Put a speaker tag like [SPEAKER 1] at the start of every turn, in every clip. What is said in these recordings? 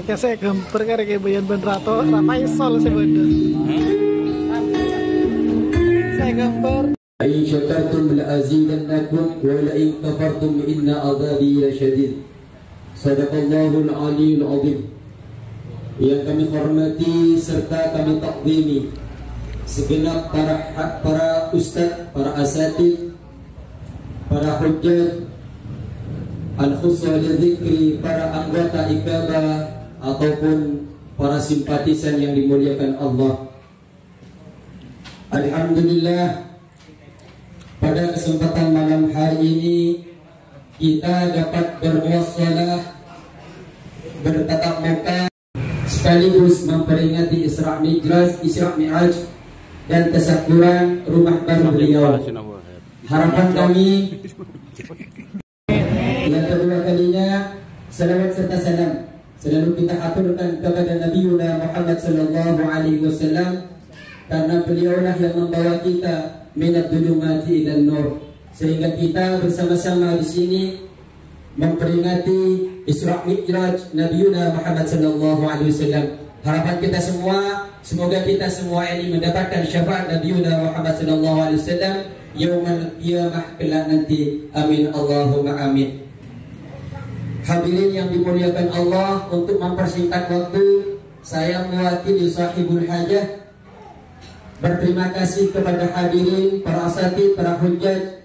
[SPEAKER 1] kayak saya gambar kayak bayan benrato ramai sol sebenarnya. Saya gambar.
[SPEAKER 2] In syakartum la'azidannakum wa la'in kafartum inna adzabi lasyadid. Sadaqallahul aliyyul azim. Yang kami hormati serta kami takzimi segenap para ustaz, para asatid, para hujjah, al-khusus dzikri, para anggota ikaba ataupun para simpatisan yang dimuliakan Allah. Alhamdulillah, pada kesempatan malam hari ini kita dapat bermuassalah, bertatap muka, sekaligus memperingati Isra Mi'raj dan tasyakuran rumah baru beliau. Harapan kami yang kedua kalinya, salawat serta salam selalu kita aturkan kepada Nabi Muhammad sallallahu alaihi wasallam, karena beliaulah yang membawa kita minat dhulumati ilan nur, sehingga kita bersama-sama di sini memperingati Isra Mi'raj Nabi Muhammad sallallahu alaihi wasallam. Harapan kita semua, semoga kita semua ini mendapatkan syafaat Nabi Muhammad sallallahu alaihi wasallam yaumul qiyamah kelak nanti. Amin Allahumma amin. Hadirin yang dimuliakan Allah, untuk mempersingkat waktu, saya mewakili sahibul hajah berterima kasih kepada hadirin, para asatid, para hujjaj,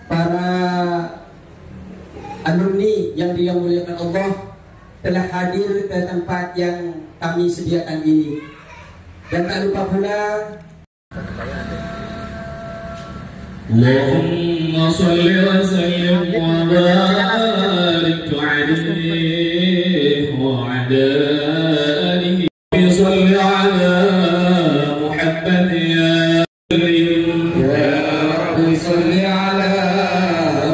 [SPEAKER 2] para alumni yang dimuliakan Allah telah hadir ke tempat yang kami sediakan ini. Dan tak lupa pula, Allahumma salli wa sallim wa barik alaihi wa ala alihi wa salli ala Muhammad ya Rabbi salli ala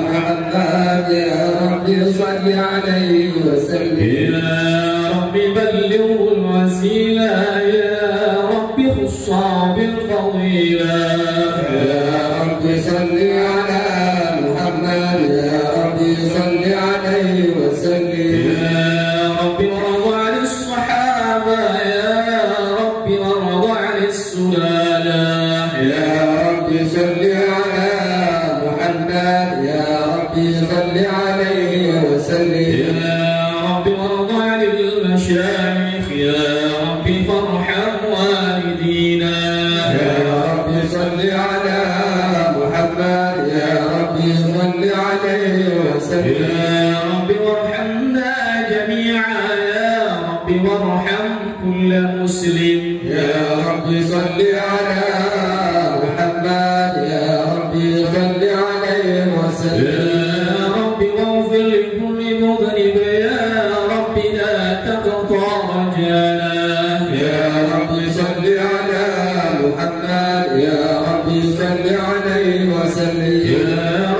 [SPEAKER 2] Muhammad ya Rabbi salli alaihi wa sallim ya Rabbi ballighul wasila ya Rabbi khussa bil fadila صل على محمد يا ربي صل عليه وسلم يا ربي وارض عن الصحابة يا ربي وارض عن السلالة يا ربي صل على محمد يا ربي صل عليه وسلم يا ربي وارض عن المشايخ يا ربي فارحم والدينا يا ربي صل على يا ربي صل عليه وسلم يا ربي وارحمنا جميعا يا ربي وارحم كل مسلم يا ربي صل على محمد يا ربي صل عليه وسلم يا ربي واغفر لكل مذنب يا ربي لا تقطع رجانا يا ربي صل على محمد يا ربي صل عليه وسلم يا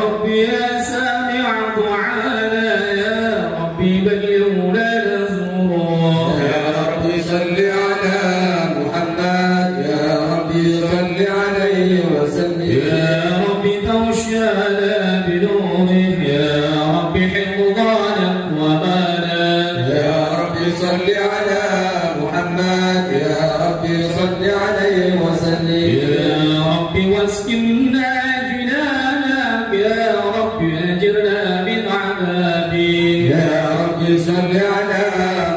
[SPEAKER 2] ربي يا سامع دعانا يا ربي بلغنا نزورا يا ربي صل على محمد يا ربي صل عليه وسلم يا ربي توشانا بنوره يا ربي حفظانا ومانا يا ربي صل على محمد يا ربي صل عليه وسلم يا ربي واسكننا صل على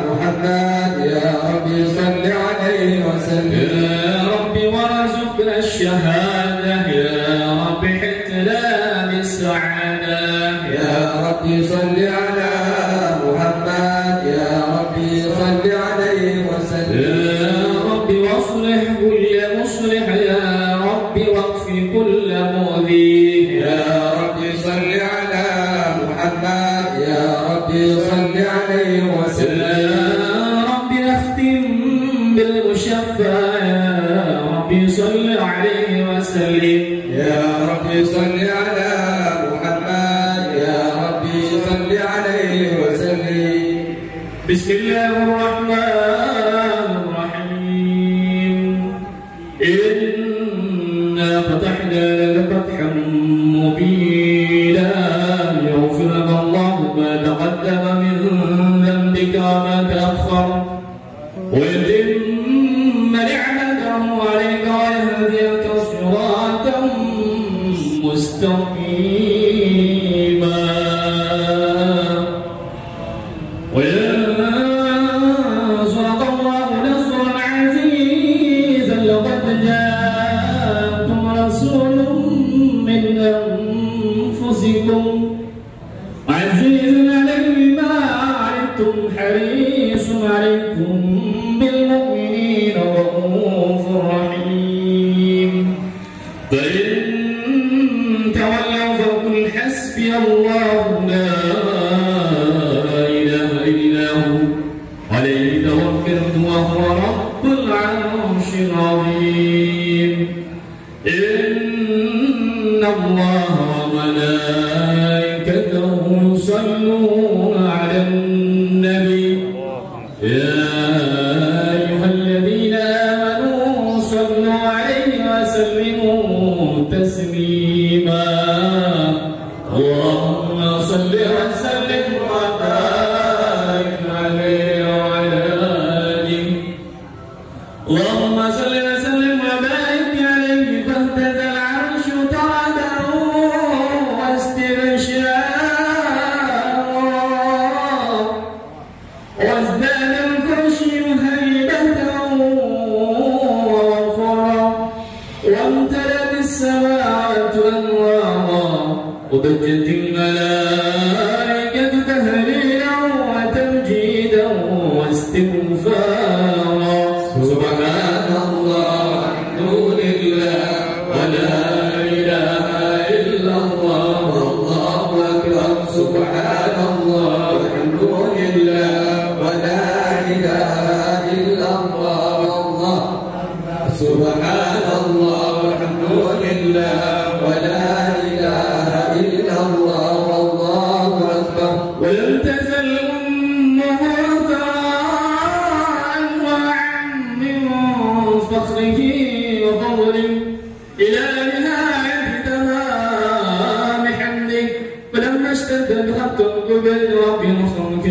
[SPEAKER 2] محمد يا ربي صل عليه وسلم يا ربي وارزقنا الشهادة يا ربي حتنا بالسعادة يا ربي صل على محمد يا ربي صل عليه وسلم يا ربي واصلح كل مصلح يا ربي واكفي كل مؤذي يا ربي صل على محمد يا ربي صل عليه وسلم يا ربي اختم بالمشفى يا ربي صل عليه وسلم يا ربي صل على محمد يا ربي صل عليه وسلم بسم الله الرحمن الرحيم إنا فتحنا لك فتحا مبينا يغفر لك الله ما تقدم من ذنبك وما تأخر
[SPEAKER 3] رب العرش العظيم إن الله وملائكته يصلون على النبي يا أيها الذين آمنوا صلوا عليه وسلموا تسليما اللهم صل وسلم وبارك عليه وعلى آله اللهم صل وسلم وبارك عليه فاهتز العرش طردا واستبشارا وازداد الكرسي هيبة ووقرا وامتلأت السماوات أنوارا وضجت الملائكة تهليلا وتمجيدا واستغفارا سبحان الله والحمد لله ولا إله إلا الله والله أكبر سبحان الله والحمد لله ولا إله إلا الله والله سبحان الله والحمد لله ولا إله إلا الله والله أكبر ولم تزل أمه تراء وعن فخره وفضله إلى نهاية تمام حمده فلما اشتد الخط قبل رب نصرك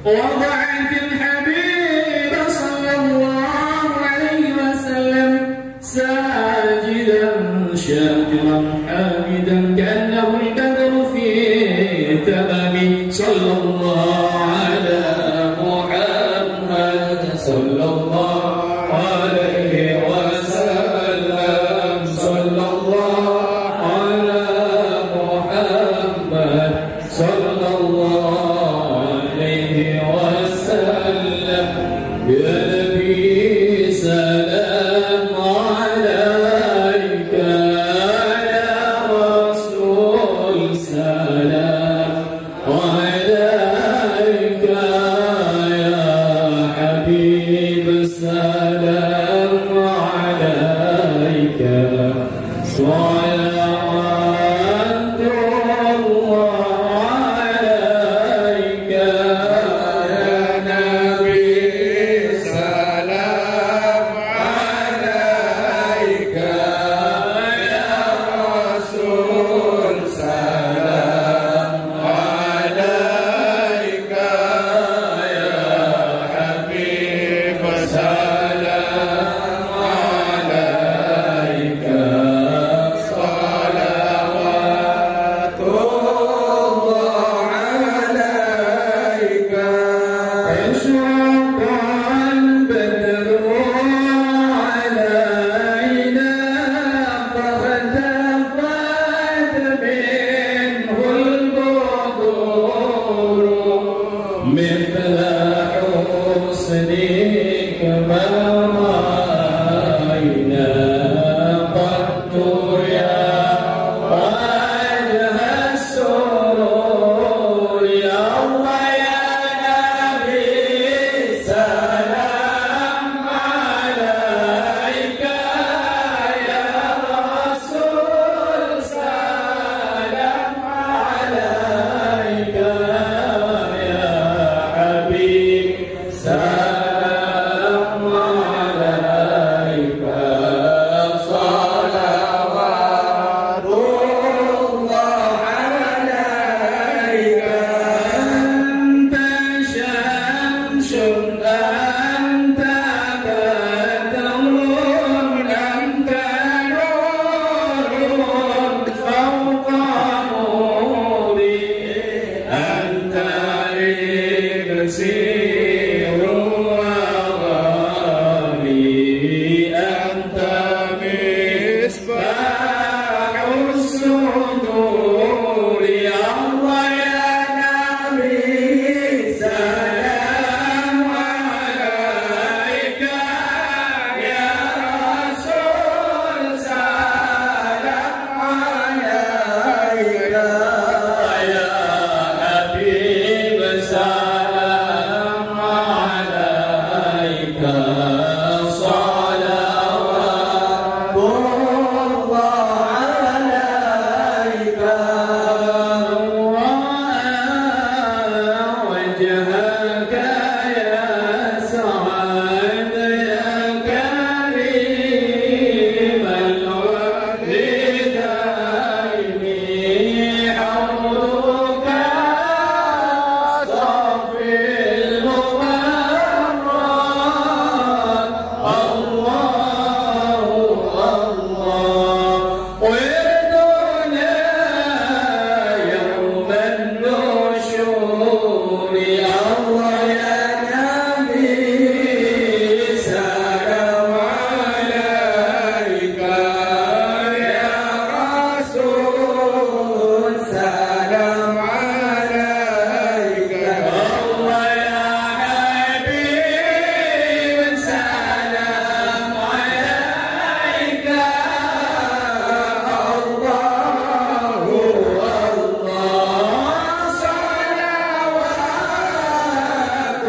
[SPEAKER 3] وضعت الحبيب صلى الله عليه وسلم ساجدا شاكرا حامدا كأنه البدر في تمام صلى الله على محمد صلى الله عليه وسلم صلى الله على محمد صلى الله عليه وسلم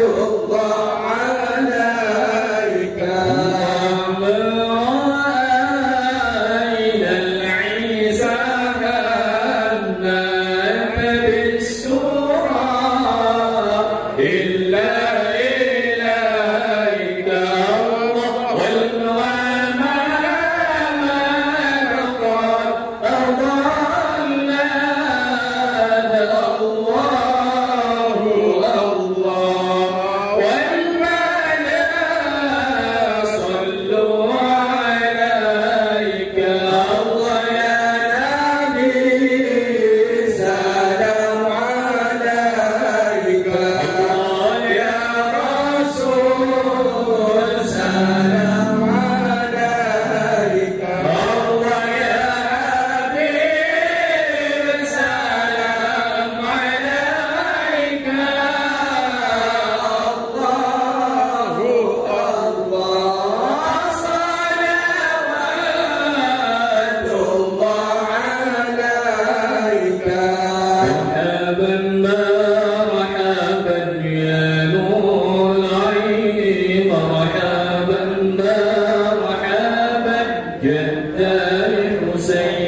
[SPEAKER 3] مرحبا جد الحسين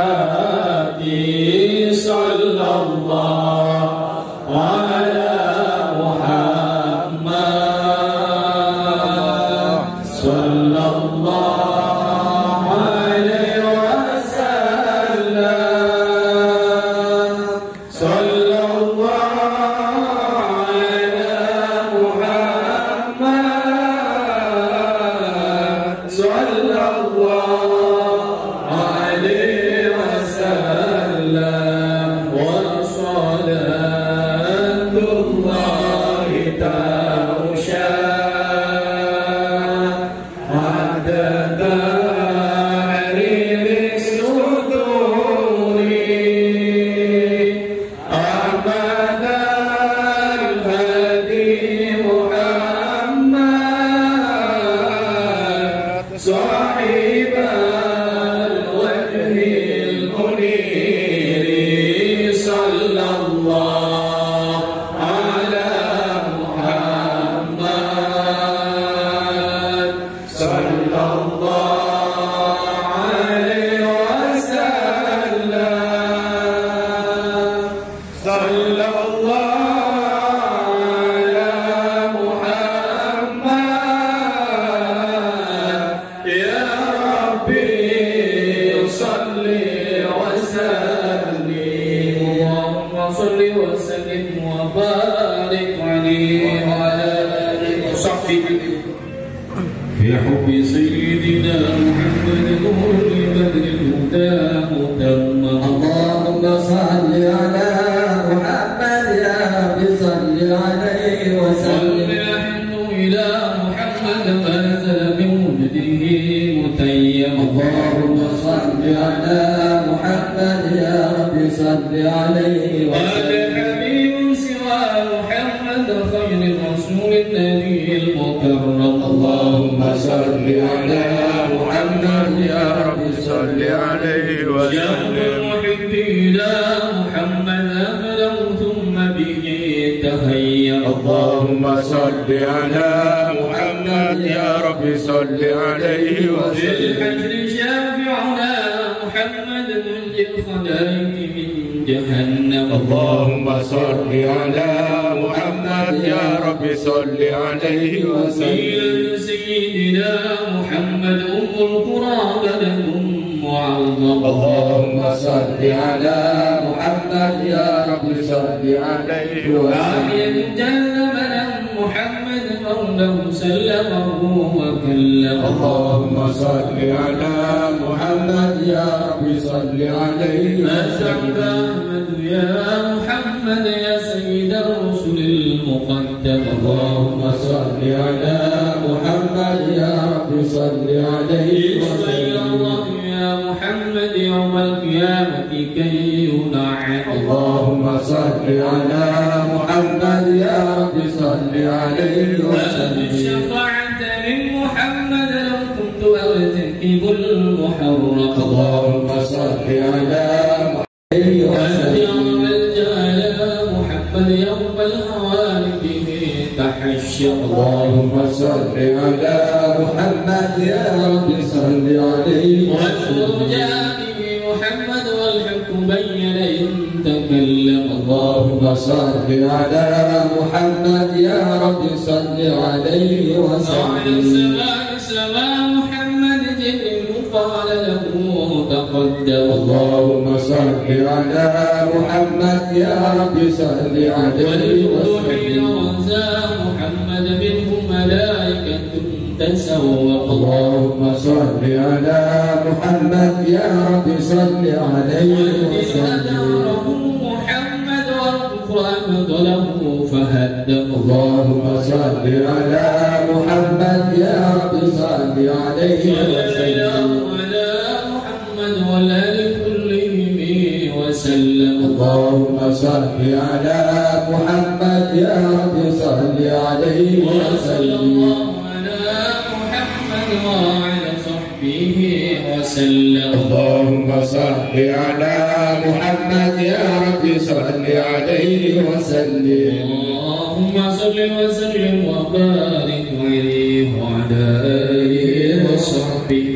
[SPEAKER 3] صلاتي صلى الله على محمد صلى الله عليه وسلم صلى الله على محمد صلى الله عليه وسلم وصلاة الله تغشى عدد حرير الصدور أحمد الهادي محمد صاحب الوجه المنير صلى الله على محمد صلى الله عليه وسلم صلى الله على محمد يا ربي صل وسلم اللهم صل وسلم وبارك عليه وعلى آله وصحبه في حب سيدنا محمد نور بدر الهدى متمم
[SPEAKER 2] اللهم صل على محمد يا رب صل عليه
[SPEAKER 3] صل
[SPEAKER 2] وسلم.
[SPEAKER 3] نحن إلى محمد ما نزل من وجده متيم
[SPEAKER 2] اللهم صل على محمد يا رب صل عليه
[SPEAKER 3] قال
[SPEAKER 2] وسلم.
[SPEAKER 3] حبيب سوى محمد خير الرسول النبي المكرم
[SPEAKER 4] اللهم صل على محمد يا رب صل عليه
[SPEAKER 3] يوم
[SPEAKER 4] وسلم.
[SPEAKER 3] المحب إلى محمد أبلغ ثم به تهيأ
[SPEAKER 4] اللهم صل على محمد يا رب صل عليه
[SPEAKER 3] في
[SPEAKER 4] وسلم.
[SPEAKER 3] الحجر شافعنا محمد منجي الخلائق من جهنم
[SPEAKER 4] اللهم صل على محمد يا رب صل عليه وسلم.
[SPEAKER 3] قيل سيدنا محمد أم القرى بلد معظم
[SPEAKER 4] اللهم صل على محمد يا رب صل عليه وسلم.
[SPEAKER 3] آية جذب محمد مولاه سلمه وكلمه
[SPEAKER 4] اللهم صل على محمد يا رب صل عليه
[SPEAKER 3] أسعد
[SPEAKER 4] وسلم.
[SPEAKER 3] أحمد يا محمد يا سيد الرسل المقدم
[SPEAKER 4] اللهم صل على محمد يا رب صل عليه
[SPEAKER 3] صلى
[SPEAKER 4] وسلم.
[SPEAKER 3] الله يا محمد يوم القيامة كي ينعم
[SPEAKER 4] اللهم صل على محمد يا رب صل عليه وسلم.
[SPEAKER 3] الشفاعة من محمد لو كنت أرتكب المحرم
[SPEAKER 4] اللهم صل على محمد وسلم.
[SPEAKER 3] يوم الجلال محمد يوم الهوان به تحشر
[SPEAKER 4] اللهم صل على محمد يا رب صل عليه
[SPEAKER 3] والنور
[SPEAKER 4] وسلم.
[SPEAKER 3] جاء به محمد والحق بين إن تكلم
[SPEAKER 4] اللهم صل على محمد يا رب صل عليه
[SPEAKER 3] صاحب
[SPEAKER 4] وسلم.
[SPEAKER 3] السماء سماء محمد جبريل قال له تقدم
[SPEAKER 4] اللهم صل على محمد يا رب صل عليه
[SPEAKER 3] والروح
[SPEAKER 4] وسلم.
[SPEAKER 3] رزا محمد منه ملائكة تسوق
[SPEAKER 4] اللهم صل على محمد يا رب صل عليه وسلم.
[SPEAKER 3] أداره محمد والقرآن ضله فهدم
[SPEAKER 4] اللهم صل على محمد يا رب صل عليه وسلم.
[SPEAKER 3] على محمد والآل كلهم وسلم
[SPEAKER 4] اللهم صل على محمد يا رب صل عليه
[SPEAKER 3] وصلى
[SPEAKER 4] وسلم.
[SPEAKER 3] الله على محمد وعلى صحبه وسلم
[SPEAKER 4] اللهم صل على محمد يا رب صل عليه وسلم.
[SPEAKER 3] اللهم صل وسلم وبارك عليه وعلى آله وصحبه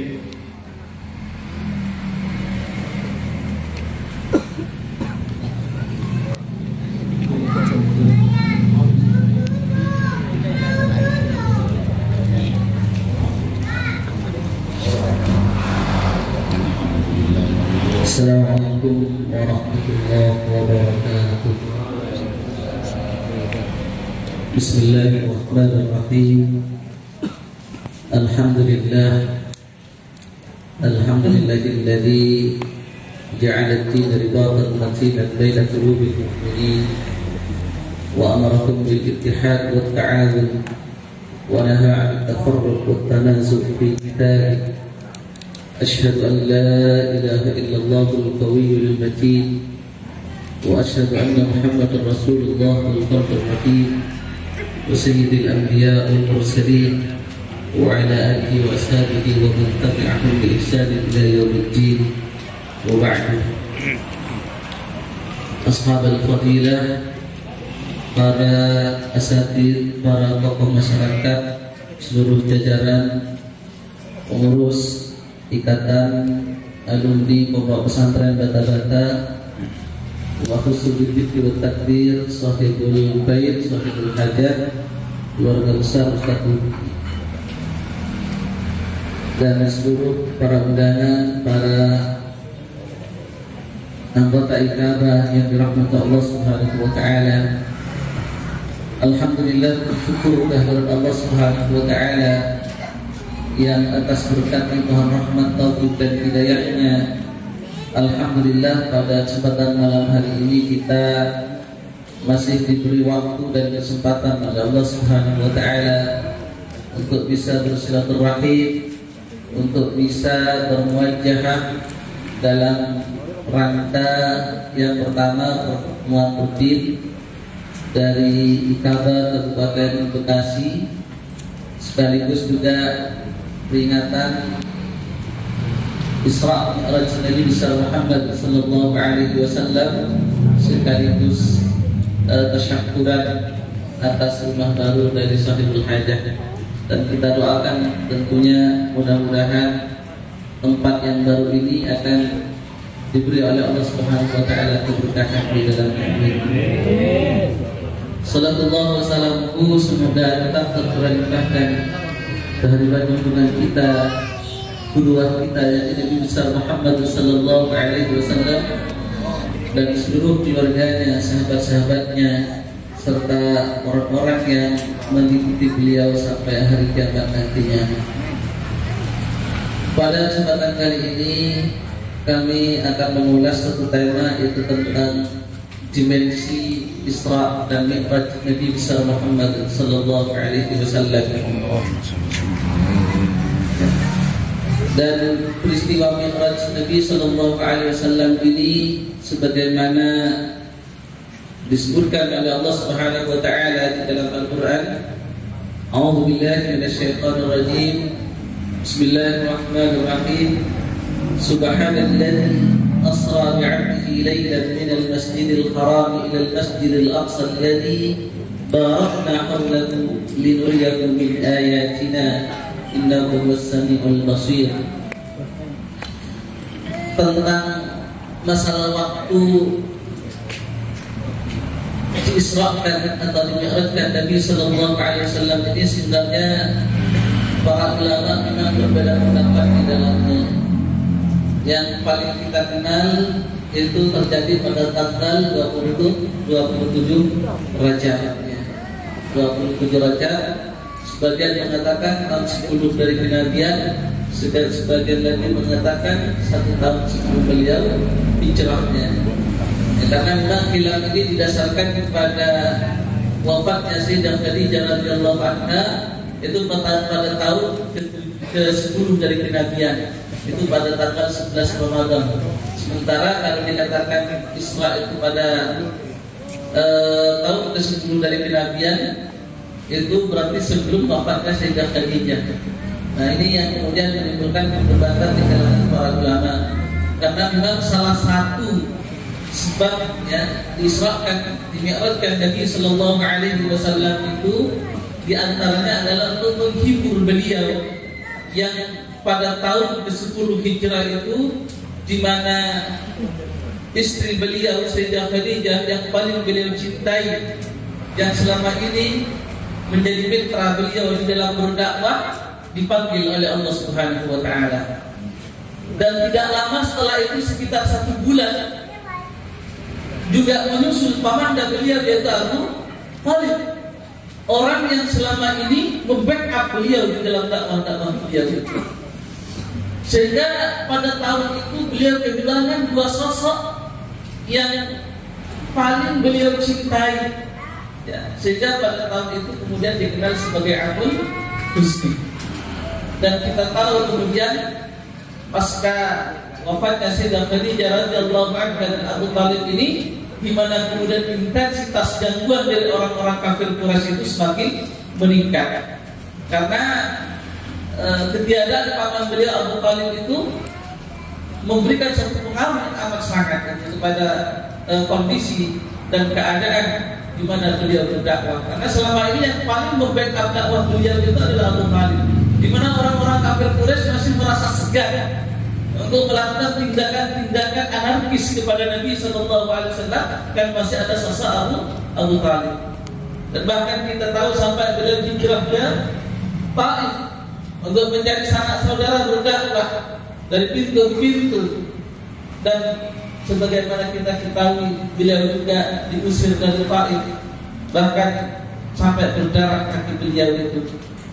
[SPEAKER 2] عليكم ورحمة الله وبركاته. بسم الله الرحمن الرحيم. الحمد لله الذي جعل الدين رباطا متينا بين قلوب المؤمنين وأمركم بالاتحاد والتعاون ونهى عن التفرق والتنازع في كتابه. أشهد أن لا إله إلا الله القوي المتين وأشهد أن محمد رسول الله الفرد الحكيم وسيد الأنبياء والمرسلين وعلى آله وأصحابه ومن تبعهم بإحسان إلى يوم الدين. وبعد، أصحاب الفضيلة, para asatidz, para tokoh masyarakat, seluruh jajaran pengurus Ikatan Alumni Pondok Pesantren Bata-Bata, wa khusus wa takdir, sahibul bait, sahibul hajat, keluarga besar Ustaz Budi, dan seluruh para undangan, para anggota Ikabah yang dirahmati Allah Subhanahu wa taala. Alhamdulillah, bersyukur kehadirat Allah Subhanahu wa taala yang atas berkat Tuhan rahmat, taufik dan hidayahnya. Alhamdulillah, pada kesempatan malam hari ini kita masih diberi waktu dan kesempatan oleh Allah Subhanahu wa taala untuk bisa bersilaturahim, untuk bisa bermuajahah dalam rangka yang pertama, pertemuan rutin dari Ikabah Kabupaten Bekasi, sekaligus juga peringatan Isra Mi'raj Nabi besar Muhammad sallallahu alaihi wasallam, sekaligus tasyakkuran atas rumah baru dari sahibul hajah. Dan kita doakan tentunya mudah-mudahan tempat yang baru ini akan diberi oleh Allah Subhanahu wa taala keberkahan di dalamnya. Sallallahu wa salamuhu, semoga tetap tercurahkan kehadiran junjungan kita, qudwah kita yaitu Nabi besar Muhammad sallallahu alaihi wasallam, dan seluruh keluarganya, sahabat-sahabatnya, serta orang-orang yang mengikuti beliau sampai hari kiamat nantinya. Pada kesempatan kali ini kami akan mengulas satu tema, yaitu tentang dimensi Isra dan Mi'raj Nabi besar Muhammad sallallahu alaihi wasallam. Dan peristiwa Mi'raj Nabi sallallahu alaihi wasallam ini sebagaimana disebutkan oleh Allah Subhanahu wa taala di dalam Al-Qur'an, A'udzu billahi minasyaitonir rajim. Bismillahirrahmanirrahim. Subhanalladzi asra bi'abdihi laylan minal masjidil haram ilal masjidil aqsa alladzi barakna hawlahu linuriyahu min ayatina innahu was-sami'ul basir. Tentang masalah waktu diisrakan atau dimi'rajkan Nabi sallallahu alaihi wasallam ini, sebenarnya para ulama memang berbeda pendapat di dalamnya. Yang paling kita kenal itu terjadi pada tanggal 27 Rajab. 27 Rajab, sebagian mengatakan tahun 10 dari kenabian, sebagian lagi mengatakan 1 tahun sebelum beliau hijrahnya. Karena memang khilaf ini didasarkan kepada wafatnya Sayyidah Khadijah radhiyallahu anha, itu pada tahun ke-10 dari kenabian, itu pada tanggal 11 Ramadan. Sementara kalau dikatakan Isra itu pada tahun ke-10 dari kenabian, itu berarti sebelum wafatnya Sayyidah Khadijah. Nah, ini yang kemudian menimbulkan perdebatan di kalangan para ulama, karena memang salah satu sebabnya diisrakan, dimi'rajkan Nabi sallallahu alaihi wasallam itu diantaranya adalah untuk menghibur beliau yang pada tahun ke-10 Hijrah itu, di mana istri beliau Sayyidah Khadijah yang paling beliau cintai, yang selama ini menjadi mitra beliau di dalam berdakwah, dipanggil oleh Allah Subhanahu wa taala.
[SPEAKER 3] Dan tidak lama setelah itu, sekitar 1 bulan, juga menyusul pamanda beliau yaitu Abu Thalib, orang yang selama ini membackup beliau di dalam dakwah beliau itu. Sehingga pada tahun itu beliau kehilangan 2 sosok yang paling beliau cintai. Ya, sehingga pada tahun itu kemudian dikenal sebagai Abul Huzni. Dan kita tahu kemudian pasca wafatnya Sayyidah Khadijah radhiyallahu anha dan Abu Thalib ini, di mana kemudian intensitas gangguan dari orang-orang kafir Quraisy itu semakin meningkat. Karena ketiadaan paman beliau Abu Thalib itu memberikan satu pengaruh yang amat sangat kepada kondisi dan keadaan di mana beliau berdakwah. Karena selama ini yang paling membackup dakwah beliau itu adalah Abu Thalib, di mana orang-orang kafir Quraisy masih merasa segan untuk melakukan tindakan-tindakan anarkis kepada Nabi SAW, kan masih ada sosok Abu Thalib. Dan bahkan kita tahu sampai beliau hijrah ke Taif untuk mencari sanak saudara berdakwah dari pintu ke pintu. Dan sebagaimana kita ketahui, beliau juga diusir dari Taif, bahkan sampai berdarah kaki beliau itu.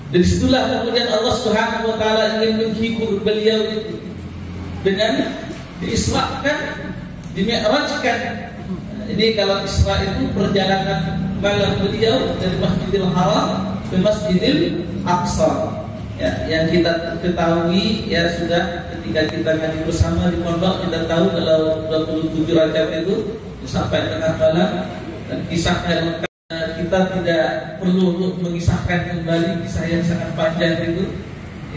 [SPEAKER 3] Dan disitulah kemudian Allah Subhanahu wa taala ingin menghibur beliau itu dengan diisrakan, dimi'rajkan. Ini kalau Isra itu perjalanan malam beliau dari Masjidil Haram ke Masjidil Aqsa. Ya, yang kita ketahui ya sudah ketika kita ngaji bersama di pondok, kita tahu kalau 27 Rajab itu sampai tengah malam, dan kisahnya kita tidak perlu untuk mengisahkan kembali kisah yang sangat panjang itu.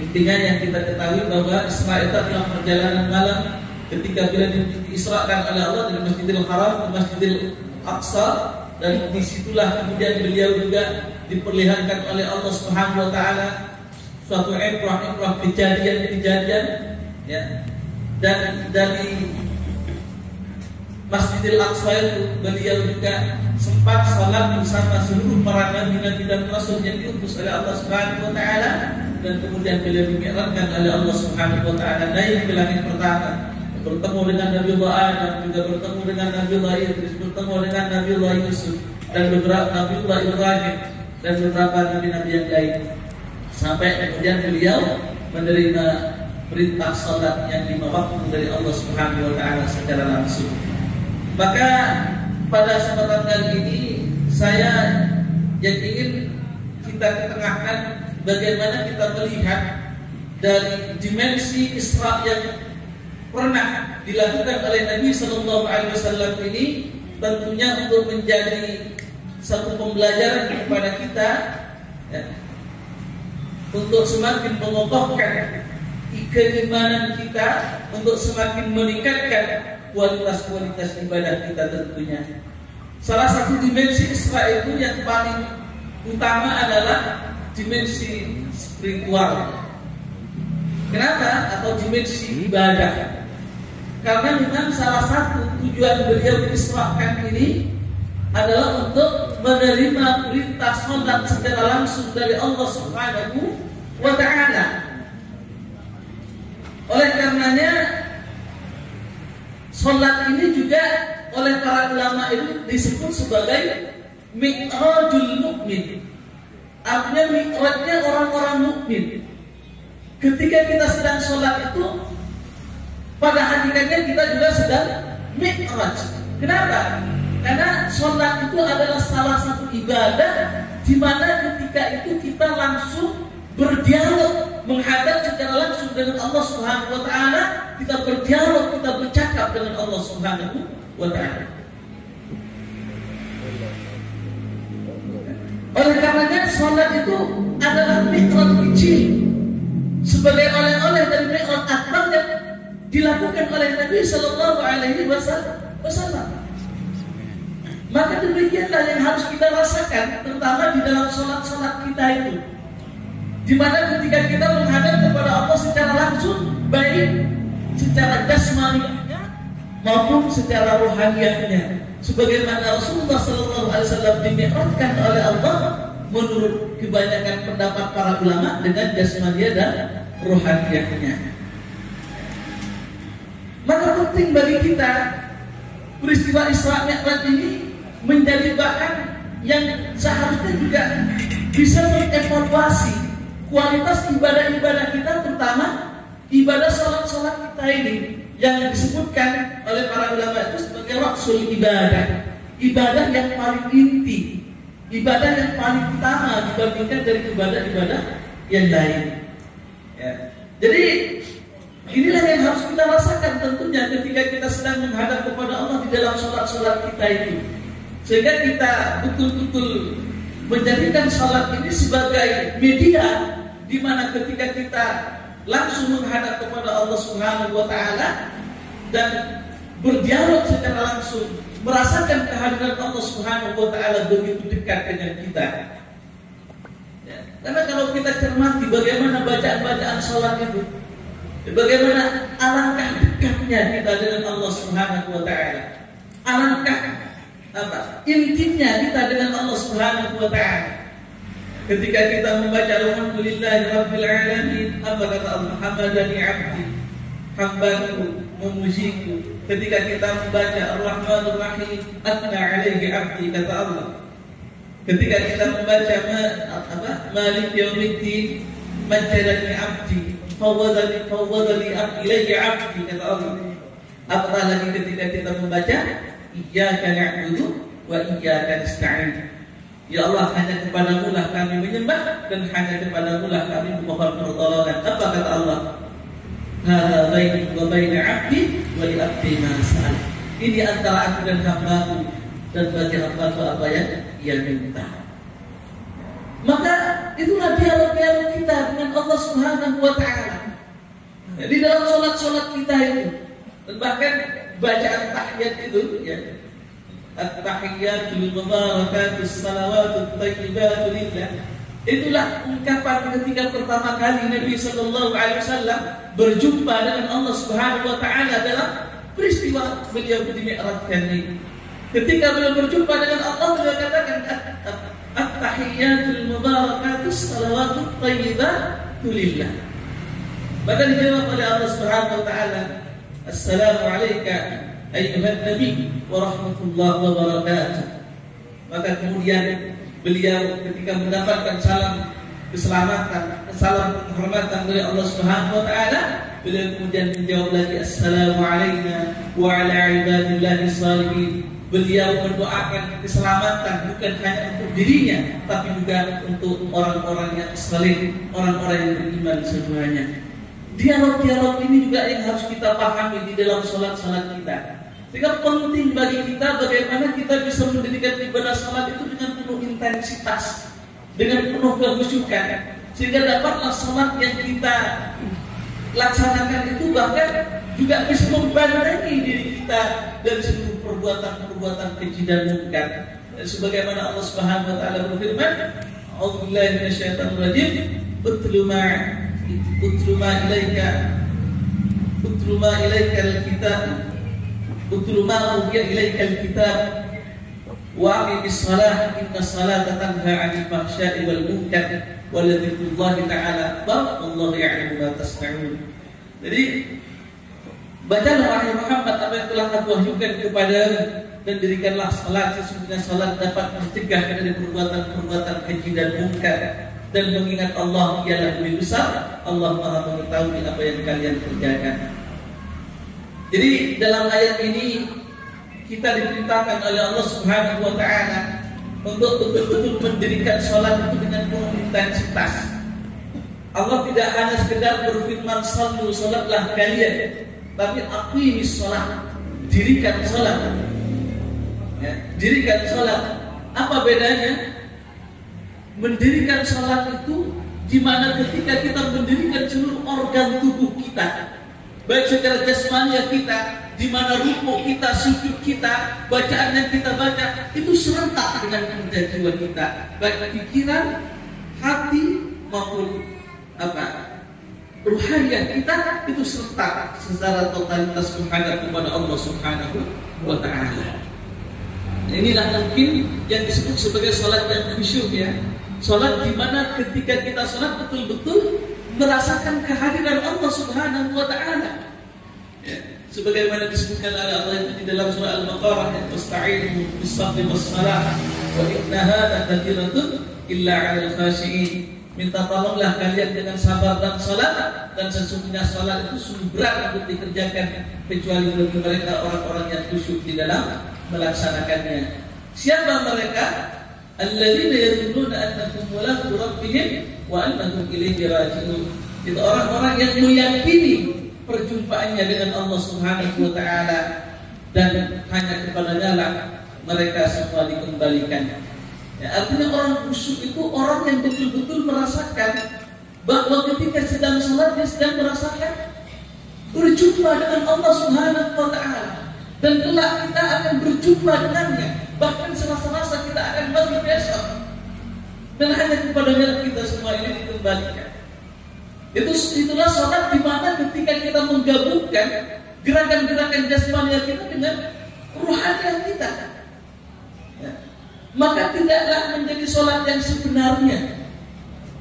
[SPEAKER 3] Intinya yang kita ketahui bahwa Isra itu adalah perjalanan malam ketika bila diisrakan oleh Allah dari Masjidil Haram ke Masjidil Aqsa, dan disitulah kemudian beliau juga diperlihatkan oleh Allah Subhanahu wa taala suatu ibrah kejadian-kejadian ya. Dan dari Masjidil Aqsa itu beliau juga sempat salat bersama seluruh para nabi dan rasul yang diutus oleh Allah Subhanahu wa taala, dan kemudian beliau dimi'rajkan oleh Allah Subhanahu wa taala naik ke langit pertama, bertemu dengan Nabiullah Adam, juga bertemu dengan Nabiullah Idris, bertemu dengan Nabiullah Yusuf, dan beberapa Nabiullah Ibrahim, dan beberapa nabi-nabi yang lain. Sampai kemudian beliau menerima perintah salat yang 5 waktu dari Allah Subhanahu wa taala secara langsung. Maka pada kesempatan kali ini saya yang ingin kita ketengahkan bagaimana kita melihat dari dimensi Isra yang pernah dilakukan oleh Nabi Sallallahu Alaihi Wasallam ini, tentunya untuk menjadi satu pembelajaran kepada kita ya, untuk semakin mengokohkan keimanan kita, untuk semakin meningkatkan kualitas ibadah kita tentunya. Salah satu dimensi Isra itu yang paling utama adalah dimensi spiritual. Kenapa? Atau dimensi ibadah. Karena memang salah satu tujuan beliau diisrakan ini adalah untuk menerima perintah salat secara langsung dari Allah Subhanahu wa taala. Oleh karenanya salat ini juga oleh para ulama itu disebut sebagai mi'rajul mukmin. Artinya mi'rajnya orang-orang mukmin. Ketika kita sedang sholat itu, pada hakikatnya kita juga sedang mi'raj. Kenapa? Karena sholat itu adalah salah satu ibadah di mana ketika itu kita langsung berdialog, menghadap secara langsung dengan Allah Subhanahu wa taala, kita berdialog, kita bercakap dengan Allah Subhanahu wa taala. Oleh karenanya sholat itu adalah mi'raj kecil, sebagai oleh-oleh dari mi'raj akbar yang dilakukan oleh Nabi Sallallahu Alaihi Wasallam. Maka demikianlah yang harus kita rasakan, terutama di dalam sholat-sholat kita itu, di mana ketika kita menghadap kepada Allah secara langsung, baik secara jasmaninya maupun secara rohaniahnya, sebagaimana Rasulullah SAW dimi'rajkan oleh Allah menurut kebanyakan pendapat para ulama dengan jasmaniah dan rohaniahnya. Maka penting bagi kita peristiwa Isra Mi'raj ini menjadi bahan yang seharusnya juga bisa mengevaluasi kualitas ibadah-ibadah kita, terutama ibadah sholat-sholat kita ini yang disebutkan oleh para ulama itu sebagai rasul ibadah, ibadah yang paling inti, ibadah yang paling utama dibandingkan dari ibadah-ibadah yang lain. Ya. Jadi inilah yang harus kita rasakan tentunya ketika kita sedang menghadap kepada Allah di dalam sholat-sholat kita itu, sehingga kita betul-betul menjadikan sholat ini sebagai media di mana ketika kita langsung menghadap kepada Allah Subhanahu wa Ta'ala dan berdialog secara langsung, merasakan kehadiran Allah Subhanahu wa Ta'ala begitu dekat dengan kita. Ya. Karena kalau kita cermati bagaimana bacaan-bacaan sholat itu, bagaimana alangkah dekatnya kita dengan Allah Subhanahu wa Ta'ala, alangkah intinya kita dengan Allah Subhanahu wa Ta'ala. Ketika kita membaca alhamdulillahi rabbil alamin, apa kata Allah? Hamadani abdi, hambaku memujiku. Ketika kita membaca ar-rahmanur rahim, athna alaihi abdi, kata Allah. Ketika kita membaca malik yaumiddin, majjadani abdi, fawwadani ilayya abdi, kata Allah. Apatah lagi ketika kita membaca iyyaka na'budu wa iyyaka nasta'in. Ya Allah, hanya kepadamu lah kami menyembah dan hanya kepadamu lah kami memohon pertolongan. Apa kata Allah? Hadza baini wa baina 'abdi wa li 'abdi ma sa'al. Ini antara aku dan hambaku, dan bagi hambaku apa yang ia minta. Maka itulah dialog-dialog kita dengan Allah Subhanahu wa Ta'ala. Di dalam sholat-sholat kita itu, dan bahkan bacaan tahiyat itu, ya, at-tahiyyatul mubarakatus salawatut thayyibatu lillah. Itulah ungkapan ketika pertama kali Nabi sallallahu alaihi wasallam berjumpa dengan Allah Subhanahu wa Ta'ala dalam peristiwa beliau di Mi'raj ini. Ketika beliau berjumpa dengan Allah, beliau katakan at-tahiyyatul mubarakatus salawatut thayyibatu lillah. Maka dijawab oleh Allah Subhanahu wa Ta'ala, assalamu alayka ayyuhan nabi wa rahmatullahi wa barakatuh. Maka kemudian beliau ketika mendapatkan salam keselamatan, salam kehormatan dari Allah Subhanahu wa Ta'ala, beliau kemudian menjawab lagi assalamu alayna wa ala ibadillahis salihin. Beliau mendoakan keselamatan bukan hanya untuk dirinya, tapi juga untuk orang-orang yang saleh, orang-orang yang beriman semuanya. Dialog-dialog ini juga yang harus kita pahami di dalam salat-salat kita. Sehingga penting bagi kita bagaimana kita bisa mendirikan ibadah salat itu dengan penuh intensitas, dengan penuh kehusukan, sehingga dapatlah salat yang kita laksanakan itu bahkan juga bisa membantai diri kita dari seluruh perbuatan-perbuatan keji dan munkar. Sebagaimana Allah Subhanahu wa Ta'ala berfirman, a'udzubillahi minasyaitonir rajim, utlu ma ilaika al-kitab, utlu ma uhiya ilaika al-kitab wa aqimis shalah inna salata tanha 'anil fahsya'i wal munkar wa la dzikrullahi ta'ala wallahu ya'lamu ma tasna'un. Jadi bacalah wahai Muhammad apa yang telah aku wahyukan kepadamu, dan dirikanlah salat, sesungguhnya salat dapat mencegah dari perbuatan-perbuatan keji dan munkar, dan mengingat Allah ialah lebih besar, Allah Maha mengetahui apa yang kalian kerjakan. Jadi dalam ayat ini kita diperintahkan oleh Allah Subhanahu wa Ta'ala untuk betul-betul mendirikan salat itu dengan penuh intensitas. Allah tidak hanya sekedar berfirman sallu, salatlah kalian, tapi aqimis salat, dirikan salat. Ya, dirikan salat. Apa bedanya? Mendirikan salat itu di mana ketika kita mendirikan seluruh organ tubuh kita, baik secara jasmani kita, di mana rukuk kita, sujud kita, bacaan yang kita baca itu serentak dengan kerja jiwa kita, baik pikiran, hati maupun ruhaniah kita itu serentak secara totalitas menghadap kepada Allah Subhanahu wa Ta'ala. Inilah mungkin yang disebut sebagai salat yang khusyuk, ya. Salat di mana ketika kita salat betul-betul merasakan kehadiran Allah Subhanahu wa Ta'ala. Ya. sebagaimana disebutkan oleh Allah itu di dalam surah Al-Baqarah, "Wasta'inu bis-sabri was-salah wa innaha lakabiratun illa 'alal khashi'in." Minta tolonglah kalian dengan sabar dan salat, dan sesungguhnya salat itu sungguh berat untuk dikerjakan kecuali bagi mereka orang-orang yang khusyuk di dalam melaksanakannya. Siapa mereka? Alladzina yazunnuna annahum mulaqu rabbihim wa annahum ilaihi raji'un. Itu orang-orang yang meyakini perjumpaannya dengan Allah Subhanahu wa taala dan hanya kepadanya lah mereka semua dikembalikan. Ya, artinya orang khusyuk itu orang yang betul-betul merasakan bahwa ketika sedang salat dia sedang merasakan berjumpa dengan Allah Subhanahu wa taala, dan kelak kita akan berjumpa dengannya, bahkan serasa-rasa kita akan mati besok, dan hanya kepadanya kita semua ini dikembalikan. Itulah salat di mana ketika kita menggabungkan gerakan-gerakan jasmani kita dengan rohani kita, ya, maka tidaklah menjadi salat yang sebenarnya.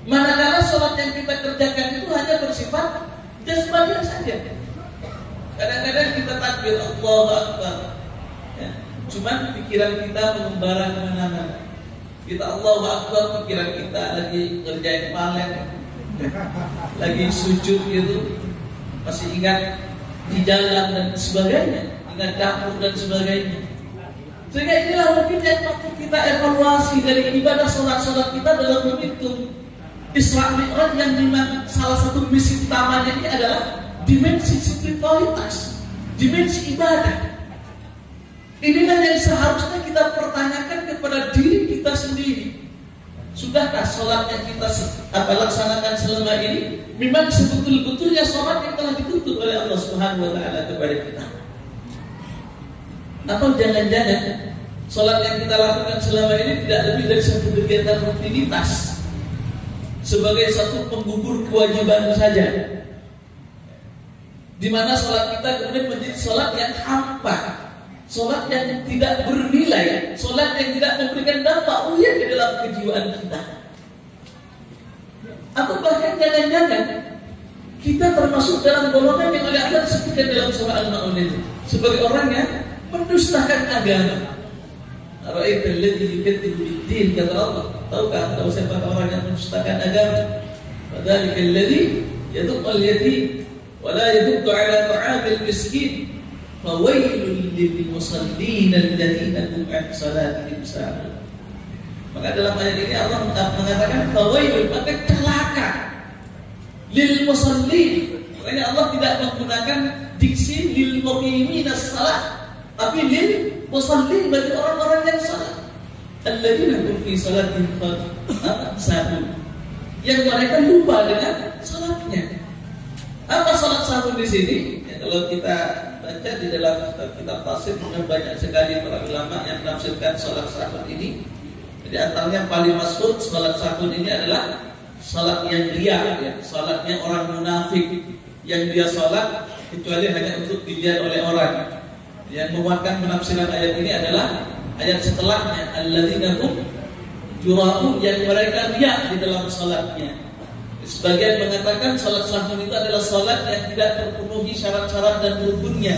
[SPEAKER 3] Manakala salat yang kita kerjakan itu hanya bersifat jasmani saja. Kadang-kadang kita takbir Allahu Akbar, ya, cuman pikiran kita mengembara kemana-mana. Kita Allahu Akbar, pikiran kita lagi ngerjain palen, lagi sujud gitu, masih ingat di jalan dan sebagainya, ingat dapur dan sebagainya. Sehingga inilah mungkin yang patut kita evaluasi dari ibadah sholat-sholat kita dalam momentum Isra Mi'raj, yang memang salah satu misi utamanya ini adalah dimensi spiritualitas, dimensi ibadah. Inilah yang seharusnya kita pertanyakan kepada diri kita sendiri. Sudahkah sholat yang kita laksanakan selama ini memang sebetul-betulnya sholat yang telah dituntut oleh Allah Subhanahu wa taala kepada kita? Atau jangan-jangan sholat yang kita lakukan selama ini tidak lebih dari satu kegiatan rutinitas, sebagai satu penggugur kewajiban saja, di mana sholat kita kemudian menjadi sholat yang hampa, sholat yang tidak bernilai, sholat yang tidak memberikan dampak uya di dalam kejiwaan kita. Atau bahkan jangan-jangan kita termasuk dalam golongan yang oleh Allah disebutkan dalam surah Al-Ma'un itu sebagai orang yang mendustakan agama. Ra'aital ladzi yukadzibu bid-din, kata Allah. Tahukah tahu siapa orang yang mendustakan agama? Fadzalikal ladzi yad'ul yatim wa la yad'u 'ala ta'amil miskin. Fawailul lil musallin alladziina hum 'an salatihim sahun. Maka dalam ayat ini Allah mengatakan fawailul, maka celaka, lil musallin. Makanya Allah tidak menggunakan diksi lil muqiminas salat, tapi lil musallin, bagi orang-orang yang salat. Alladzina hum fi salatihim sahun, yang mereka lupa dengan salatnya. Apa salat sahun di sini? Ya, kalau kita baca di dalam kitab tafsir, banyak sekali para ulama yang menafsirkan salat sahun ini. Di antaranya paling masyhur salat sahun ini adalah salat yang riya, ya, salatnya orang munafik yang dia salat kecuali hanya untuk dilihat oleh orang. Yang menguatkan penafsiran ayat ini adalah ayat setelahnya, alladzina hum yura'un, yang mereka riya di dalam salatnya. Sebagian mengatakan salat sahun itu adalah salat yang tidak terpenuhi syarat-syarat dan rukunnya.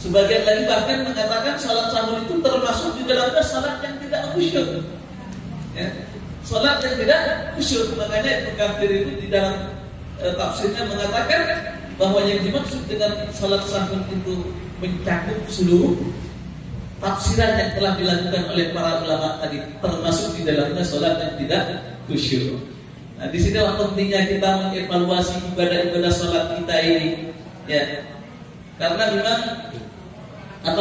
[SPEAKER 3] Sebagian lagi bahkan mengatakan salat sahun itu termasuk di dalamnya salat yang tidak khusyuk, ya, salat yang tidak khusyuk. Makanya Ibnu Katsir itu di dalam tafsirnya mengatakan bahwa yang dimaksud dengan salat sahun itu mencakup seluruh tafsiran yang telah dilakukan oleh para ulama tadi, termasuk di dalamnya salat yang tidak khusyuk. Nah, di sinilah pentingnya kita mengevaluasi ibadah-ibadah salat kita ini, ya. Karena memang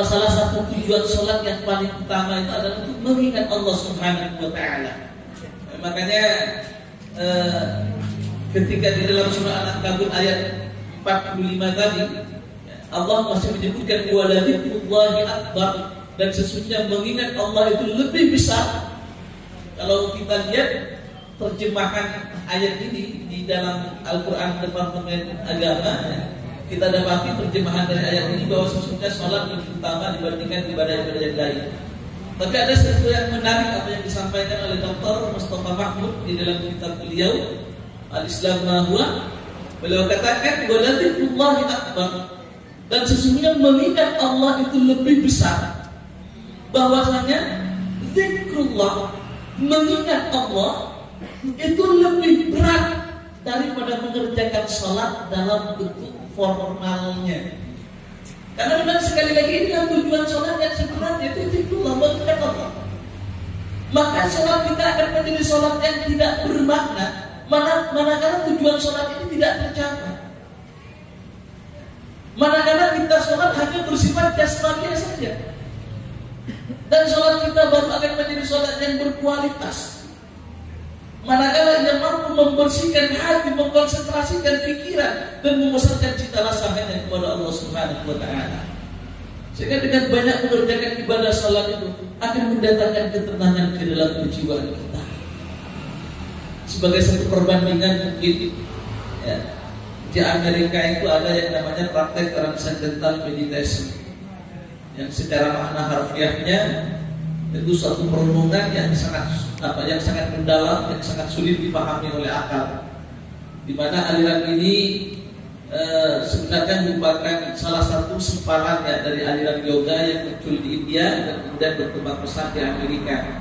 [SPEAKER 3] salah satu tujuan salat yang paling utama itu adalah untuk mengingat Allah Subhanahu wa taala. Makanya ketika di dalam surah Al-Ankabut ayat 45 tadi, Allah masih menyebutkan waladzikrullahi akbar, dan sesungguhnya mengingat Allah itu lebih besar. Kalau kita lihat terjemahan ayat ini di dalam Al-Quran Departemen Agama, kita dapati terjemahan dari ayat ini bahwa sesungguhnya sholat lebih utama dibandingkan ibadah-ibadah yang lain. Tapi ada sesuatu yang menarik apa yang disampaikan oleh Dr. Mustafa Mahmud di dalam kitab beliau Al-Islam Ma Huwa. Beliau katakan waladzikrullahi akbar, Dan sesungguhnya mengingat Allah itu lebih besar. Bahwasanya zikrullah, mengingat Allah itu lebih berat daripada mengerjakan sholat dalam bentuk formalnya. Karena memang sekali lagi ini kan tujuan sholat yang sebenarnya itu zikrullah, mengingat Allah. Maka sholat kita akan menjadi sholat yang tidak bermakna manakala tujuan sholat ini tidak tercapai. Manakala kita sholat hanya bersifat jasmani saja. Dan sholat kita baru akan menjadi sholat yang berkualitas manakala ia mampu membersihkan hati, mengkonsentrasikan pikiran, dan memusatkan cita rasa hanya kepada Allah Subhanahu wa Ta'ala. Sehingga dengan banyak mengerjakan ibadah sholat itu akan mendatangkan ketenangan ke dalam kejiwaan kita. Sebagai satu perbandingan mungkin ya, di Amerika itu ada yang namanya praktek transcendental meditation, yang secara makna harfiahnya itu suatu perenungan yang sangat mendalam, yang sangat sulit dipahami oleh akal. Di mana aliran ini sebenarnya merupakan salah satu sempalan ya, dari aliran yoga yang muncul di India dan kemudian berkembang pesat di Amerika.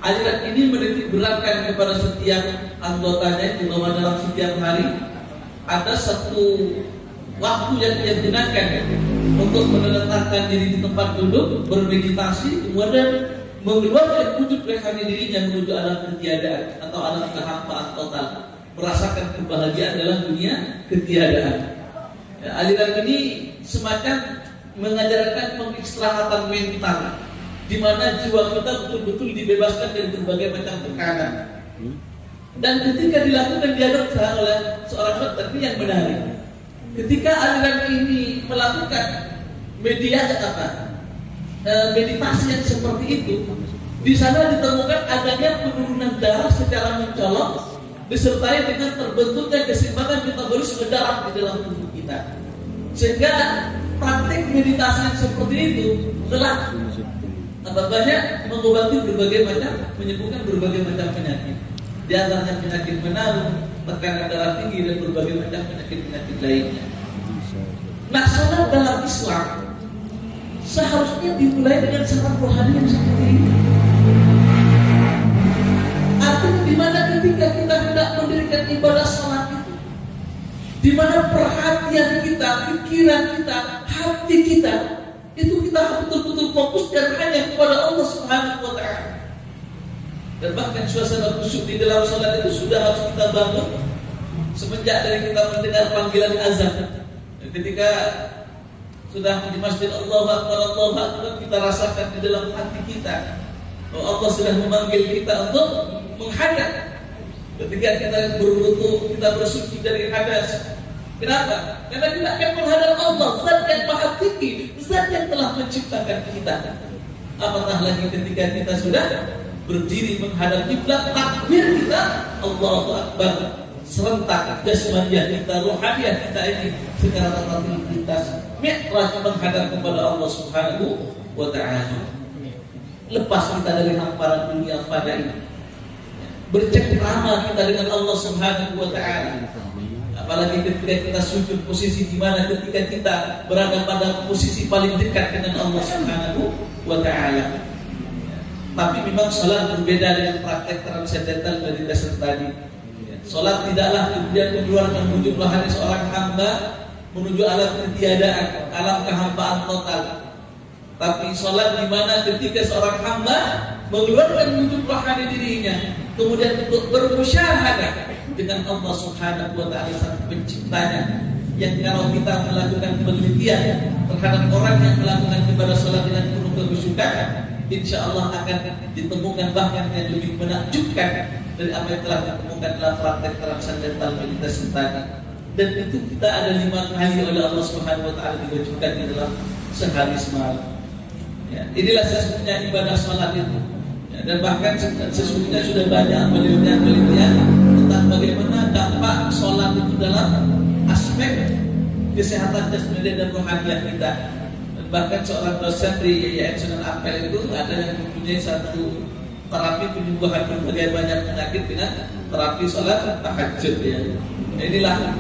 [SPEAKER 3] Aliran ini menitik beratkan kepada setiap anggotanya bahwa dalam setiap hari ada satu waktu yang dia gunakan untuk menetapkan diri di tempat duduk, bermeditasi, kemudian mengeluarkan wujud rohani dirinya menuju alam ketiadaan atau alam kehampaan total, merasakan kebahagiaan dalam dunia ketiadaan. Ya, aliran ini semacam mengajarkan pengistirahatan mental, di mana jiwa kita betul-betul dibebaskan dari berbagai macam tekanan. Dan ketika dilakukan dialog oleh seorang dokter, ini yang menarik. Ketika aliran ini melakukan meditasi yang seperti itu, di sana ditemukan adanya penurunan darah secara mencolok, disertai dengan terbentuknya keseimbangan metabolisme darah di dalam tubuh kita. Sehingga praktik meditasi yang seperti itu telah banyak mengobati menyembuhkan berbagai macam penyakit. Di antaranya penyakit menarung, tekanan darah tinggi, dan berbagai macam penyakit lainnya. Nah, sholat dalam Islam seharusnya dimulai dengan syarat rohani yang seperti ini. Artinya di mana ketika kita hendak mendirikan ibadah sholat itu, di mana perhatian kita, pikiran kita, hati kita itu kita betul-betul fokuskan hanya kepada Allah Subhanahu wa Ta'ala. Dan bahkan suasana khusyuk di dalam sholat itu sudah harus kita bangun semenjak dari kita mendengar panggilan azan. Ketika sudah di masjid Allahu Akbar, kita rasakan di dalam hati kita bahwa Allah sudah memanggil kita untuk menghadap. Ketika kita berwudu, kita bersuci dari hadas. Kenapa? Karena kita akan menghadap Allah, Zat yang Maha Tinggi, Zat yang telah menciptakan kita. Apatah lagi ketika kita sudah berdiri menghadap kiblat, takbir kita Allahu Akbar, serentak jasmaniah kita, rohaniah kita ini secara totalitas mi'raj menghadap kepada Allah Subhanahu wa Ta'ala. Lepas kita dari hamparan dunia fana ini, bercengkrama kita dengan Allah Subhanahu wa Ta'ala. Apalagi ketika kita sujud, posisi di mana ketika kita berada pada posisi paling dekat dengan Allah Subhanahu wa Ta'ala. Tapi memang salat berbeda dengan praktek transcendental meditation tadi. Salat tidaklah kemudian mengeluarkan wujud rohani seorang hamba menuju alam ketiadaan, alam kehampaan total. Tapi salat di mana ketika seorang hamba mengeluarkan wujud rohani dirinya, kemudian untuk bermusyahadah dengan Allah Subhanahu wa Ta'ala sang penciptanya. Yang kalau kita melakukan penelitian terhadap orang yang melakukan ibadah salat dengan penuh kehusyukan, insya Allah akan ditemukan bahkan yang lebih menakjubkan dari apa yang telah ditemukan dalam praktek transcendental meditation tadi. Dan itu kita ada 5 kali oleh Allah Subhanahu wa Ta'ala diwajibkan di dalam sehari semalam. Ya, inilah sesungguhnya ibadah salat itu. Ya, dan bahkan sesungguhnya sudah banyak penelitian tentang bagaimana dampak salat itu dalam aspek kesehatan jasmani dan rohaniah kita. Bahkan seorang dosen di IAIN Sunan Ampel itu ada yang mempunyai satu terapi penyembuhan berbagai banyak penyakit dengan terapi sholat tahajud ya. Inilah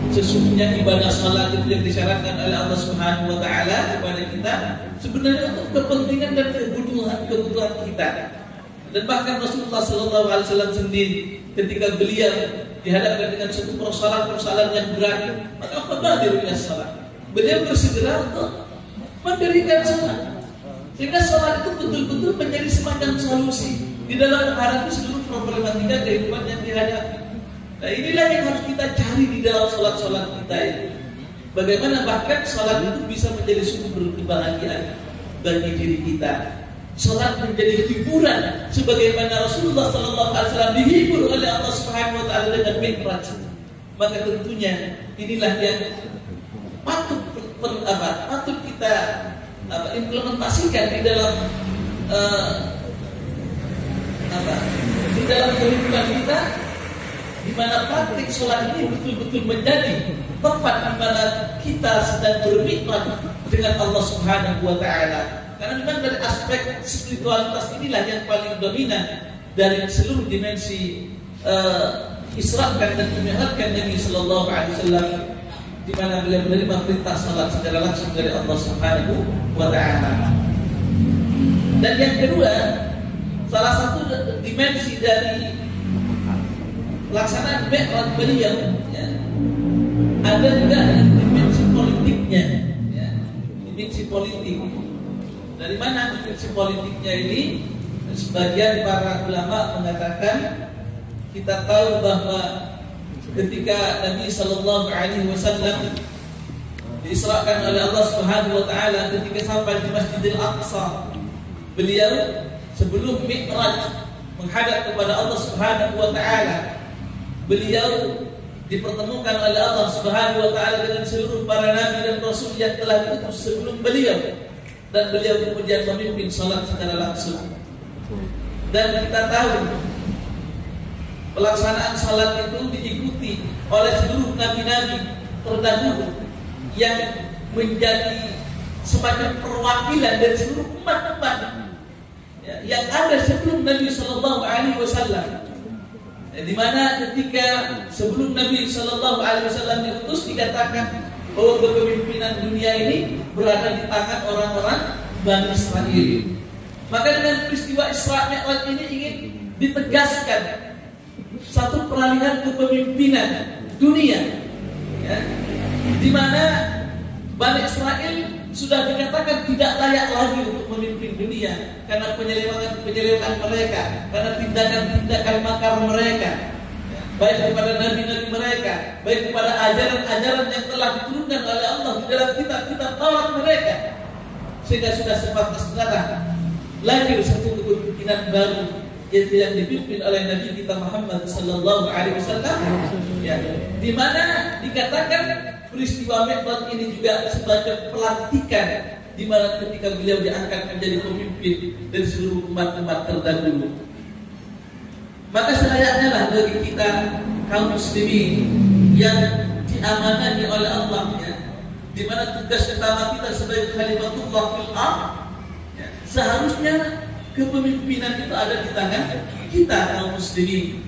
[SPEAKER 3] sesungguhnya ibadah salat itu yang disyaratkan oleh Allah Subhanahu wa taala kepada kita sebenarnya untuk kepentingan dan kebutuhan kita. Dan bahkan Rasulullah sallallahu alaihi wasallam sendiri ketika beliau dihadapkan dengan suatu persoalan yang berat, maka fabadiru ila salat. Beliau bersegera untuk mendirikan salat. Sehingga salat itu betul-betul menjadi semacam solusi di dalam menghadapi seluruh problematika kehidupan yang dihadapi. Nah, inilah yang harus kita cari di dalam salat-salat kita ini. Bagaimana bahkan salat itu bisa menjadi sumber kebahagiaan bagi diri kita. Salat menjadi hiburan sebagaimana Rasulullah sallallahu alaihi wasallam dihibur oleh Allah Subhanahu wa taala dengan Mi'raj. Maka tentunya inilah yang patut kita implementasikan di dalam di dalam kehidupan kita, di mana praktik sholat ini betul-betul menjadi tempat di mana kita sedang bermikmat dengan Allah Subhanahu wa taala. Karena memang dari aspek spiritualitas inilah yang paling dominan dari seluruh dimensi Isra'kan dan Mi'rajkan Nabi sallallahu alaihi wasallam, di mana beliau menerima perintah salat secara langsung dari Allah Subhanahu wa taala. Dan yang kedua, salah satu dimensi dari pelaksanaan Mi'raj beliau, ya, ada juga dimensi politiknya, ya, dimensi politik. Dari mana dimensi politiknya ini? Sebagian para ulama mengatakan, kita tahu bahwa ketika Nabi sallallahu alaihi wasallam diisrakan oleh Allah Subhanahu wa taala, ketika sampai di Masjidil Aqsa, beliau sebelum Mi'raj menghadap kepada Allah Subhanahu wa taala, beliau dipertemukan oleh Allah Subhanahu wa taala dengan seluruh para nabi dan rasul yang telah diutus sebelum beliau, dan beliau kemudian memimpin salat secara langsung. Dan kita tahu pelaksanaan salat itu diikuti oleh seluruh nabi-nabi terdahulu yang menjadi semacam perwakilan dari seluruh umat-umat yang ada sebelum Nabi sallallahu alaihi wasallam. Di mana ketika sebelum Nabi sallallahu alaihi wasallam diutus, dikatakan bahwa kepemimpinan dunia ini berada di tangan orang-orang Bani Israel. Maka dengan peristiwa Isra Mi'raj ini ingin ditegaskan satu peralihan kepemimpinan dunia, ya, di mana Bani Israel sudah dikatakan tidak layak lagi untuk memimpin dunia karena penyelewengan mereka, karena tindakan makar mereka, baik kepada nabi-nabi mereka, baik kepada ajaran-ajaran yang telah diturunkan oleh Allah di dalam kitab-kitab Taurat mereka. Sehingga sudah sepantasnya lahir satu kepemimpinan baru yang dipimpin oleh Nabi kita Muhammad sallallahu alaihi wasallam, ya, di mana dikatakan peristiwa Mi'raj ini juga sebagai pelantikan, di mana ketika beliau diangkat menjadi pemimpin dari seluruh umat-umat terdahulu. Maka selayaknya lah bagi kita kaum muslimin yang diamanati oleh Allah, ya, di mana tugas utama kita sebagai khalifatullah fil ardh, ya, seharusnya kepemimpinan itu ada di tangan kita kaum muslimin.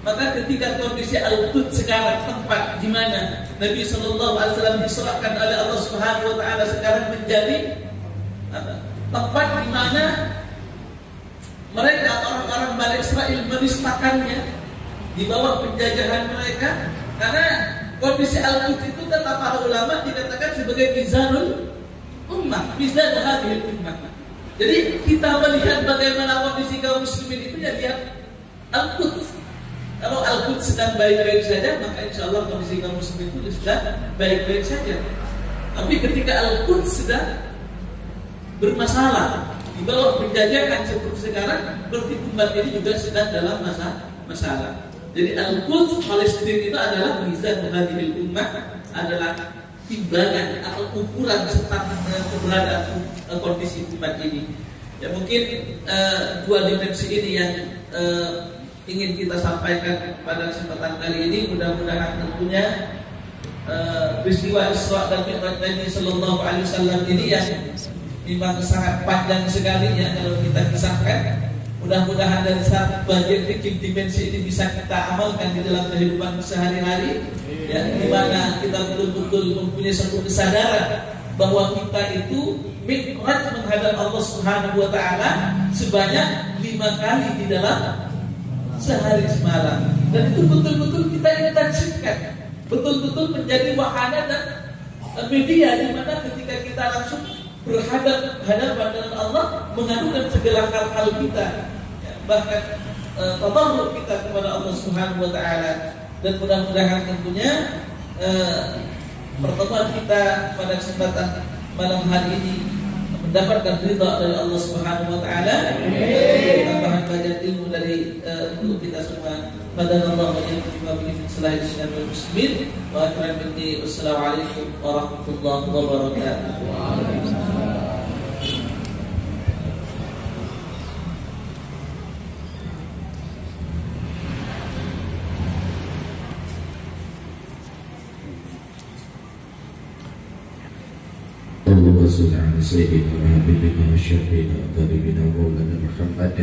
[SPEAKER 3] Maka ketika kondisi Al-Quds sekarang, tempat di mana Nabi sallallahu alaihi wasallam diserahkan oleh Allah Subhanahu wa taala, sekarang menjadi tempat di mana mereka orang-orang Bani Israel menistakannya di bawah penjajahan mereka. Karena kondisi Al-Quds itu kata para ulama dikatakan sebagai mizanul ummah, mizan hadhil ummah. Jadi kita melihat bagaimana kondisi kaum muslimin itu, ya lihat Al-Quds. Kalau Al-Quds sedang baik-baik saja, maka insya Allah kondisi kaum muslimin itu sudah baik-baik saja. Tapi ketika Al-Quds sedang bermasalah di bawah penjajahan seperti sekarang, berarti umat ini juga sedang dalam masalah. Jadi Al-Quds Palestina itu adalah mizan hadhil ummah, adalah timbangan atau ukuran serta keberadaan kondisi umat ini. Ya, mungkin dua dimensi ini yang ingin kita sampaikan pada kesempatan kali ini. Mudah-mudahan tentunya peristiwa Isra dan Mi'raj Nabi sallallahu alaihi wasallam ini yang memang sangat panjang sekali, ya, kalau kita kisahkan. Mudah-mudahan dari satu bagian fikih dimensi ini bisa kita amalkan di dalam kehidupan sehari-hari, ya, di mana kita betul-betul mempunyai satu kesadaran bahwa kita itu mi'raj menghadap Allah Subhanahu wa taala sebanyak 5 kali di dalam sehari semalam. Dan itu betul-betul kita intensifkan, betul-betul menjadi wahana dan media di mana ketika kita langsung berhadapan dengan Allah, mengadukan segala hal-hal kita, ya, bahkan tadarruk kita kepada Allah Subhanahu wa taala. Dan mudah-mudahan tentunya pertemuan kita pada kesempatan malam hari ini mendapatkan ridha dari Allah Subhanahu wa taala, tambahan banyak ilmu dari untuk kita semua. Qadarallahu wa iyyakum bi salahi shalal muslimin wa akram minni. Wassalamualaikum warahmatullahi wabarakatuh.
[SPEAKER 4] اللهم صل على سيدنا وحبيبنا وشفينا وطبيبنا ومولانا محمد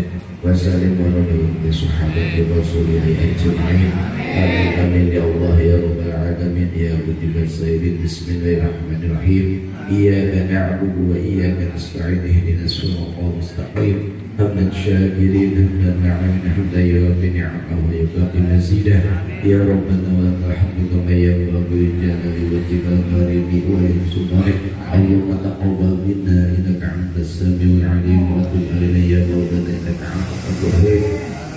[SPEAKER 4] وسلم على صحابه رسوله اجمعين. امين امين يا الله يا رب العالمين يا مجيب السائلين. بسم الله الرحمن الرحيم. اياك نعبد واياك نستعين اهدنا الصراط المستقيم. حمدا شاكرين حمدا ناعمين حمدا يوافي نعمه ويكافئ مزيده. يا ربنا ولك الحمد كما ينبغي لجلال وجهك الكريم ولسلطانك. اللهم تقبل منا انك انت السميع العليم وتب علينا يا مولانا انك انت الوهاب.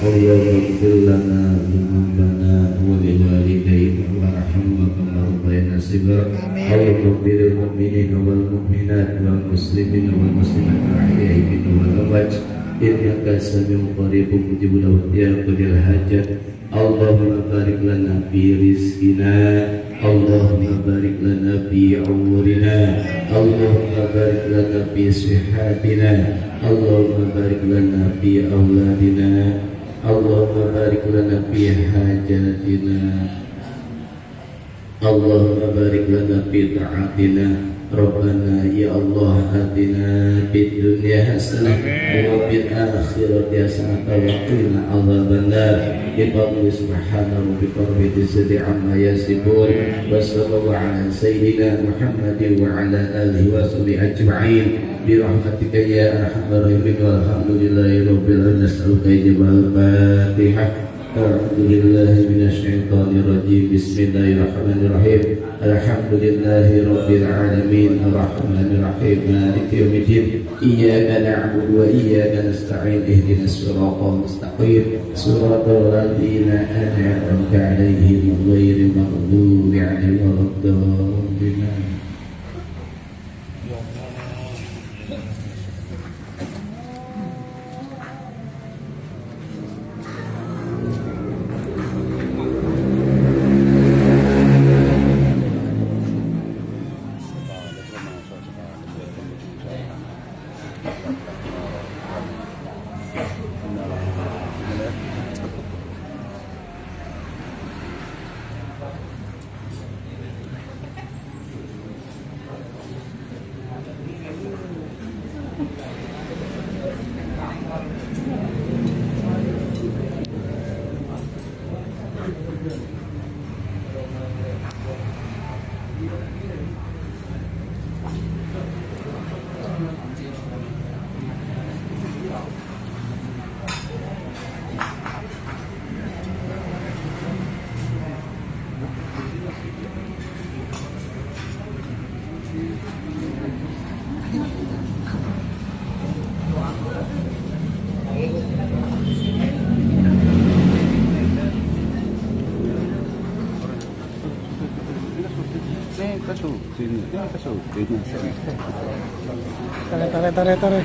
[SPEAKER 4] اللهم اغفر لنا ذنوبنا ولوالدينا وارحمنا كما ربيانا صغارا. اللهم اغفر للمؤمنين والمؤمنات والمسلمين والمسلمات الاحياء منهم والاموات انك سميع قريب مجيب دعوات يا قاضي الحاجات. اللهم بارك لنا في رزقنا. اللهم بارك لنا في عمرنا. اللهم بارك لنا في صحتنا. اللهم بارك لنا في أولادنا. اللهم بارك لنا في حاجاتنا. اللهم بارك لنا في طاعتنا. ربنا يا الله آتنا في الدنيا حسنة وفي الآخرة حسنة وقنا عذاب النار. بفضل سبحان ربك رب العزة عما يصفون وصلى الله على سيدنا محمد وعلى آله وصحبه أجمعين برحمتك يا أرحم الراحمين. والحمد لله رب العالمين. نسألك إجابة الفاتحة. أعوذ بالله من الشيطان الرجيم. بسم الله الرحمن الرحيم. الحمد لله رب العالمين الرحمن الرحيم مالك يوم الدين. إياك نعبد وإياك نستعين اهدنا الصراط المستقيم صراط الذين أنعمت عليهم غير المغضوب عليهم ولا الضالين.
[SPEAKER 1] Tare.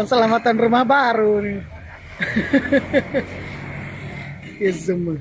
[SPEAKER 1] Selamatan rumah baru nih. Ya semua.